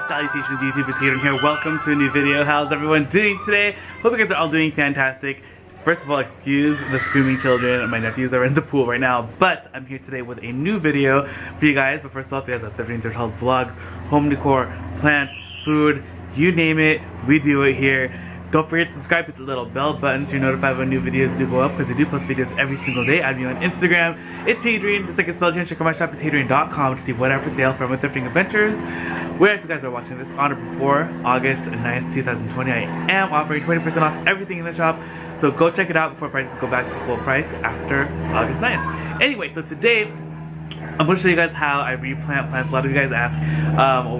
Salutations YouTube, it's Hadrian here. Welcome to a new video. How's everyone doing today? Hope you guys are all doing fantastic. First of all, excuse the screaming children. My nephews are in the pool right now, but I'm here today with a new video for you guys. But first off, you guys have Thrifting, Thrift Hauls, vlogs, home decor, plants, food, you name it, we do it here. Don't forget to subscribe, hit the little bell button so you're notified when new videos do go up, because I do post videos every single day. Add me on Instagram, itsHadrian, just like it's spelled here. Check out my shop, itsHadrian.com, to see what I have for sale from my thrifting adventures. Where if you guys are watching this on or before August 9th, 2020, I am offering 20% off everything in the shop. So go check it out before prices go back to full price after August 9th. Anyway, so today I'm going to show you guys how I replant plants. A lot of you guys ask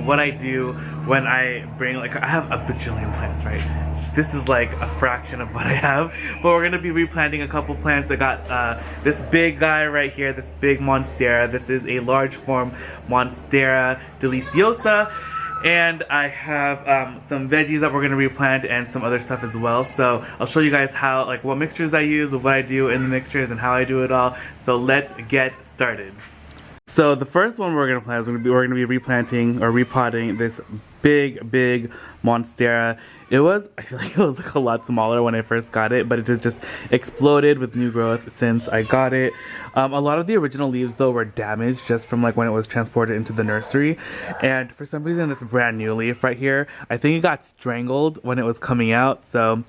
what I do when I bring, like, I have a bajillion plants, right? This is like a fraction of what I have, but we're going to be replanting a couple plants. I got this big guy right here, this big Monstera. This is a large form Monstera deliciosa. And I have some veggies that we're going to replant and some other stuff as well. So I'll show you guys how, like, what mixtures I use, what I do in the mixtures, and how I do it all. So let's get started. So the first one we're gonna plant is we're gonna be replanting or repotting this big Monstera. I feel like it was like a lot smaller when I first got it, but it has just exploded with new growth since I got it. A lot of the original leaves though were damaged just from like when it was transported into the nursery, and for some reason this brand new leaf right here, I think it got strangled when it was coming out. So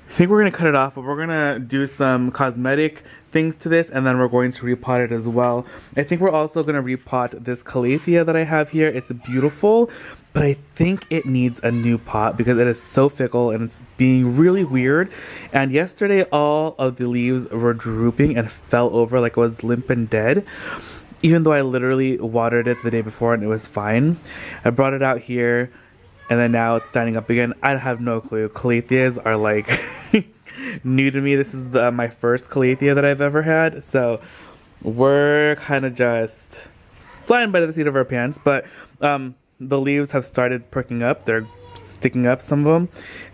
I think we're gonna cut it off, but we're gonna do some cosmetic things to this, and then we're going to repot it as well. I think we're also gonna repot this calathea that I have here. It's beautiful, but I think it needs a new pot because it is so fickle and it's being really weird. And yesterday all of the leaves were drooping and fell over like it was limp and dead, even though I literally watered it the day before and it was fine. I brought it out here, and then now it's standing up again. I have no clue. Calatheas are like new to me. This is my first calathea that I've ever had, so we're kind of just flying by the seat of our pants. But the leaves have started perking up. They're sticking up, some of them.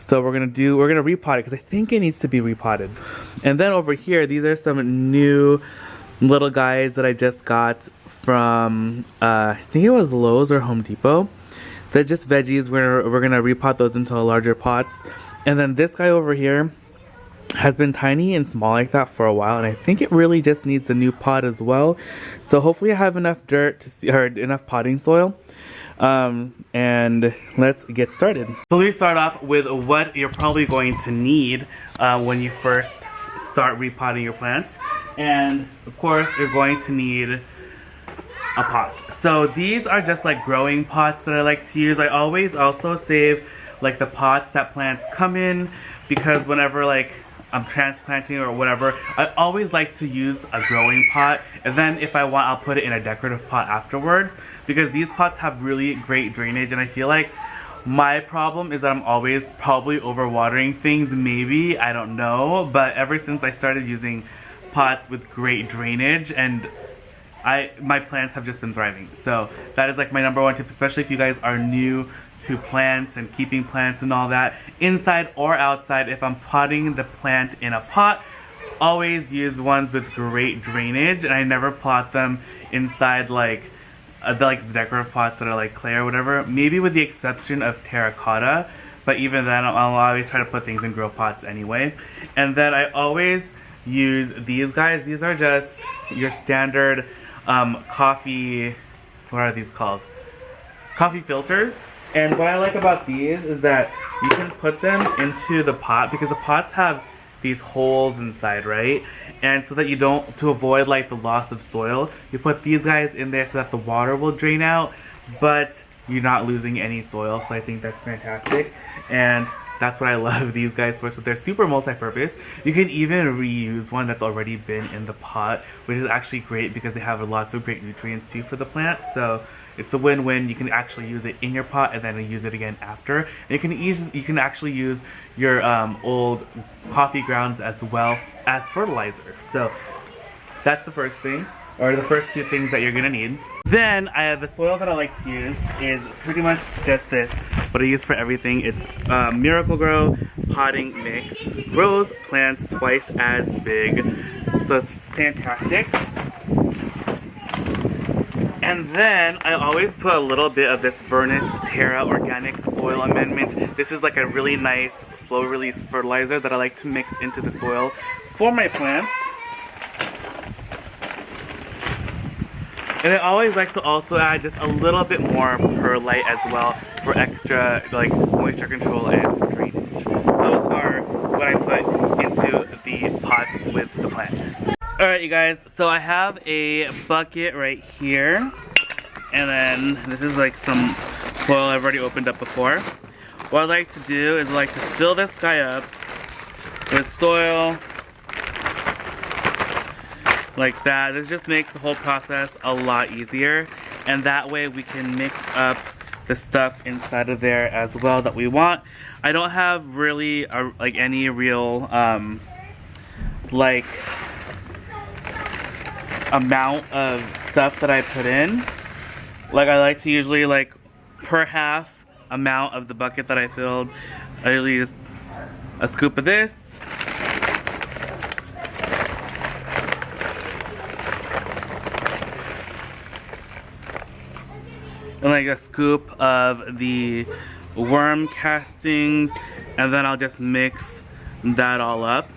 So we're gonna repot it because I think it needs to be repotted. And then over here, these are some new little guys that I just got from I think it was Lowe's or Home Depot. They're just veggies. We're gonna repot those into larger pots. And then this guy over here has been tiny and small like that for a while, and I think it really just needs a new pot as well. So hopefully I have enough dirt to see, or enough potting soil. And let's get started. So let me start off with what you're probably going to need when you first start repotting your plants. And of course you're going to need a pot. So these are just like growing pots that I like to use. I always also save like the pots that plants come in, because whenever like I'm transplanting or whatever, I always like to use a growing pot, and then if I want, I'll put it in a decorative pot afterwards, because these pots have really great drainage. And I feel like my problem is that I'm always probably overwatering things, maybe, I don't know, but ever since I started using pots with great drainage, and my plants have just been thriving. So that is like my number one tip, especially if you guys are new to plants and keeping plants and all that, inside or outside. If I'm potting the plant in a pot, always use ones with great drainage, and I never plot them inside like the decorative pots that are like clay or whatever, maybe with the exception of terracotta, but even then I'll always try to put things in grow pots anyway. And then I always use these guys. These are just your standard coffee, what are these called? Coffee filters. And what I like about these is that you can put them into the pot, because the pots have these holes inside, right? And so that you don't, to avoid like the loss of soil, you put these guys in there so that the water will drain out, but you're not losing any soil. So I think that's fantastic. And that's what I love these guys for. So they're super multi-purpose. You can even reuse one that's already been in the pot, which is actually great because they have lots of great nutrients too for the plant. So it's a win-win. You can actually use it in your pot and then use it again after. And you can actually use your old coffee grounds as well as fertilizer. So that's the first thing, or the first two things that you're gonna need. Then the soil that I like to use is pretty much just this, what I use for everything. It's Miracle-Gro potting mix. Grows plants twice as big, so it's fantastic. And then I always put a little bit of this Vernus Terra Organic Soil Amendment. This is like a really nice slow release fertilizer that I like to mix into the soil for my plants. And I always like to also add just a little bit more perlite as well for extra like moisture control and drainage. So those are what I put into the pots with the plant. Alright you guys, so I have a bucket right here. And then this is like some soil I've already opened up before. What I like to do is I like to fill this guy up with soil. Like that. This just makes the whole process a lot easier, and that way we can mix up the stuff inside of there as well that we want. I don't have really like any real like amount of stuff that I put in. Like I like to usually like per half amount of the bucket that I filled, I usually just a scoop of this. And like a scoop of the worm castings, and then I'll just mix that all up.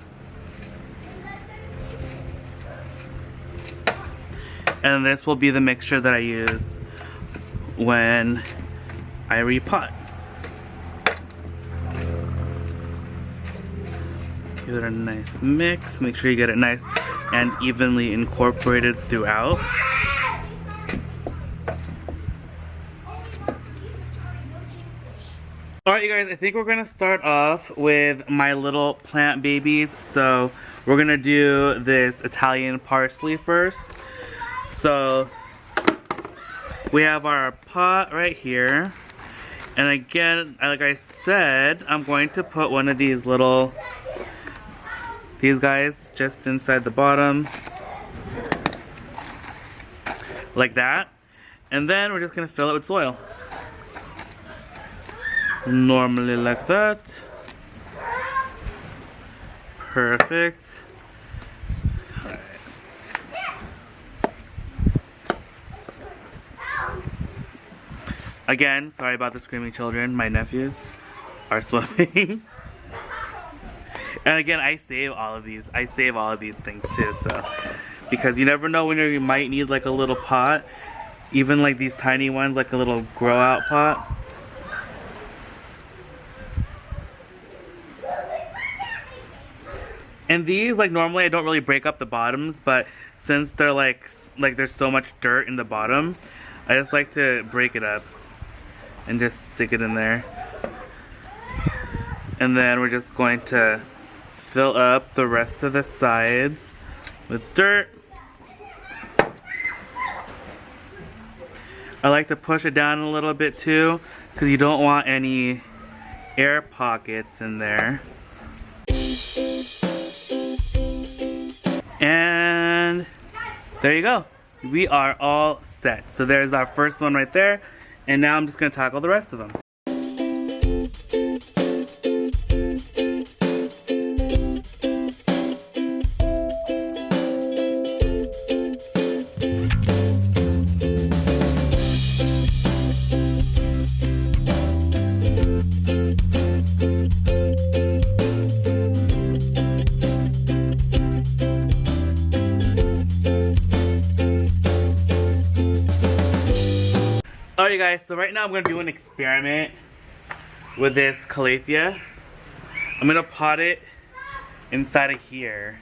And this will be the mixture that I use when I repot. Give it a nice mix. Make sure you get it nice and evenly incorporated throughout. Alright you guys, I think we're going to start off with my little plant babies. So we're going to do this Italian parsley first. So we have our pot right here. And again, like I said, I'm going to put one of these guys just inside the bottom. Like that. And then we're just going to fill it with soil. Normally like that. Perfect. Alright. Again, sorry about the screaming children. My nephews are swimming. And again, I save all of these. I save all of these things too, so because you never know when you might need like a little pot. Even like these tiny ones, like a little grow out pot. And these, like normally I don't really break up the bottoms, but since they're like there's so much dirt in the bottom, I just like to break it up and just stick it in there. And then we're just going to fill up the rest of the sides with dirt. I like to push it down a little bit too, because you don't want any air pockets in there. And there you go. We are all set. So there's our first one right there. And now I'm just going to tackle the rest of them. Alright guys, so right now I'm going to do an experiment with this calathea. I'm going to pot it inside of here,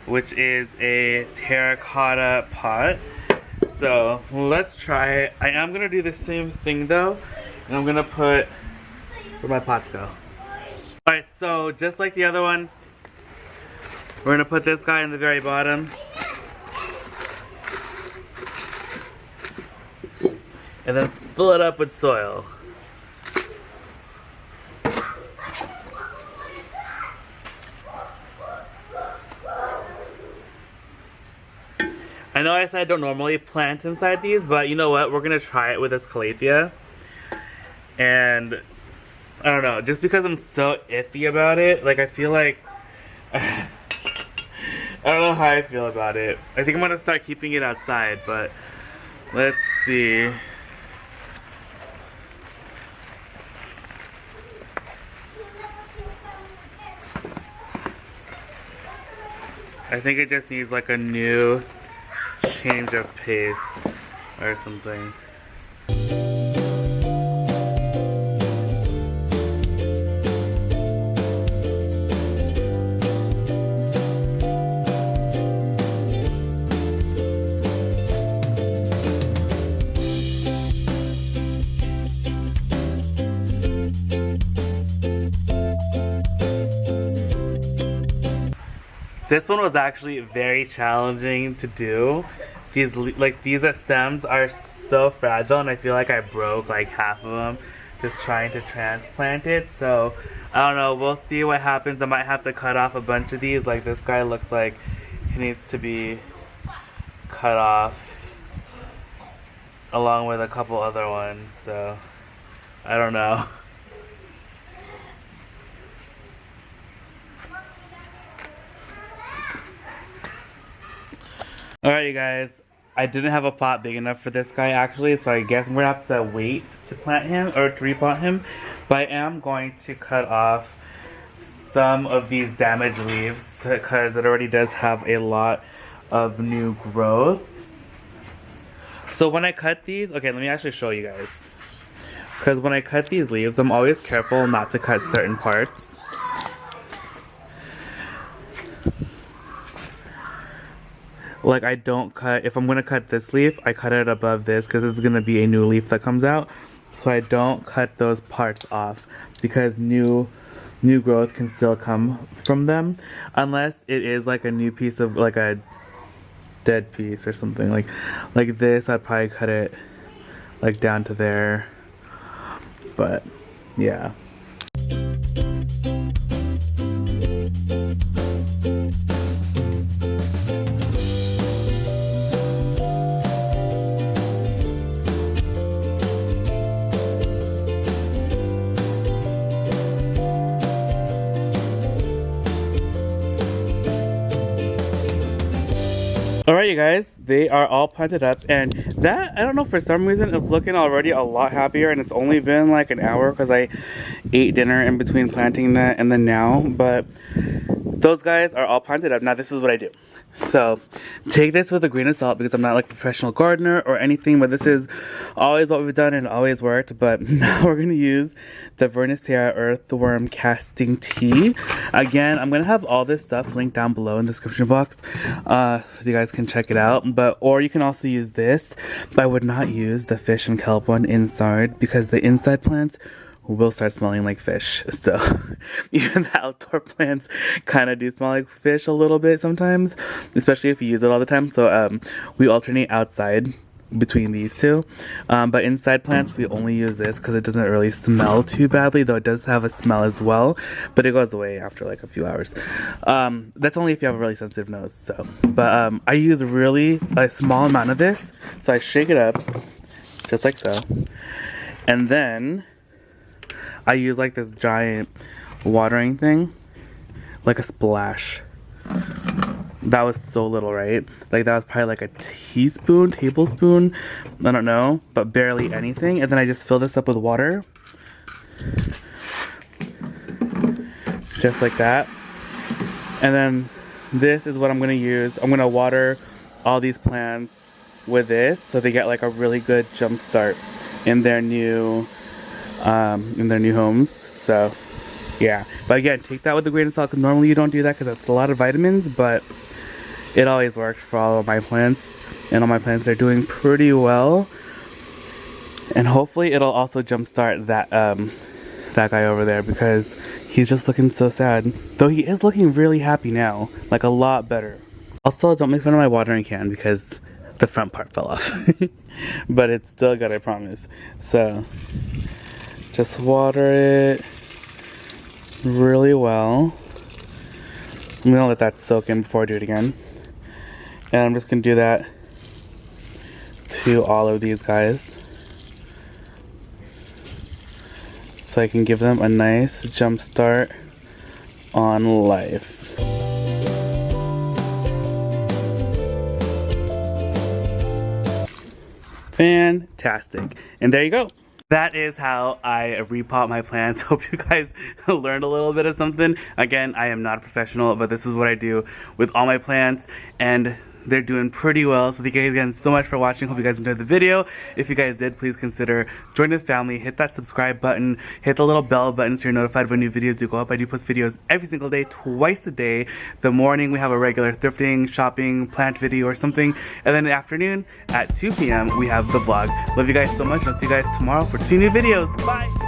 which is a terracotta pot. So let's try it. I am going to do the same thing though, and I'm going to put, where'd my pots go? Alright, so just like the other ones, we're going to put this guy in the very bottom. And then fill it up with soil. I know I said I don't normally plant inside these, but you know what? We're gonna try it with this calathea. And I don't know, just because I'm so iffy about it, like I feel like I don't know how I feel about it. I think I'm gonna start keeping it outside, but Let's see. I think it just needs like a new change of pace or something. This one was actually very challenging to do. These stems are so fragile, and I feel like I broke like half of them just trying to transplant it. So I don't know, we'll see what happens. I might have to cut off a bunch of these. Like this guy looks like he needs to be cut off along with a couple other ones. So I don't know. Alright you guys, I didn't have a pot big enough for this guy actually, so I guess I'm going to have to wait to plant him or to repot him. But I am going to cut off some of these damaged leaves because it already does have a lot of new growth. So when I cut these, okay, let me actually show you guys. Because when I cut these leaves, I'm always careful not to cut certain parts. Like I don't cut, if I'm going to cut this leaf, I cut it above this because it's going to be a new leaf that comes out. So I don't cut those parts off because new growth can still come from them. Unless it is like a new piece of, like a dead piece or something. Like this, I'd probably cut it like down to there. But yeah. Alright you guys, they are all planted up, and that, I don't know, for some reason it's looking already a lot happier, and it's only been like an hour because I ate dinner in between planting that and then now. But those guys are all planted up. Now this is what I do. So take this with a grain of salt because I'm not like a professional gardener or anything, but this is always what we've done and always worked. But now we're going to use the Vernicea Earthworm Casting Tea. Again, I'm going to have all this stuff linked down below in the description box so you guys can check it out. Or you can also use this, but I would not use the fish and kelp one inside because the inside plants will start smelling like fish. So even the outdoor plants kind of do smell like fish a little bit sometimes, especially if you use it all the time. So we alternate outside between these two, but inside plants we only use this because it doesn't really smell too badly, though it does have a smell as well, but it goes away after like a few hours. That's only if you have a really sensitive nose. So but I use really a small amount of this, so I shake it up just like so, and then I use like this giant watering thing, like a splash. That was so little, right? Like that was probably like a teaspoon, tablespoon, I don't know, but barely anything. And then I just fill this up with water. Just like that. And then this is what I'm gonna use. I'm gonna water all these plants with this so they get like a really good jump start in their new homes. So yeah, but again, take that with a grain of salt because normally you don't do that because that's a lot of vitamins, but it always worked for all of my plants, and all my plants are doing pretty well. And hopefully it'll also jumpstart that that guy over there because he's just looking so sad, though he is looking really happy now, like a lot better. Also, don't make fun of my watering can because the front part fell off. But it's still good, I promise. So just water it really well. I'm gonna let that soak in before I do it again. And I'm just gonna do that to all of these guys so I can give them a nice jump start on life. fantastic. And there you go. That is how I repot my plants. Hope you guys learned a little bit of something. Again, I am not a professional, but this is what I do with all my plants, and they're doing pretty well. So thank you guys again so much for watching. Hope you guys enjoyed the video. If you guys did, please consider joining the family. Hit that subscribe button. Hit the little bell button so you're notified when new videos do go up. I do post videos every single day, twice a day. The morning we have a regular thrifting, shopping, plant video or something. And then in the afternoon at 2 p.m. we have the vlog. Love you guys so much. I'll see you guys tomorrow for 2 new videos. Bye!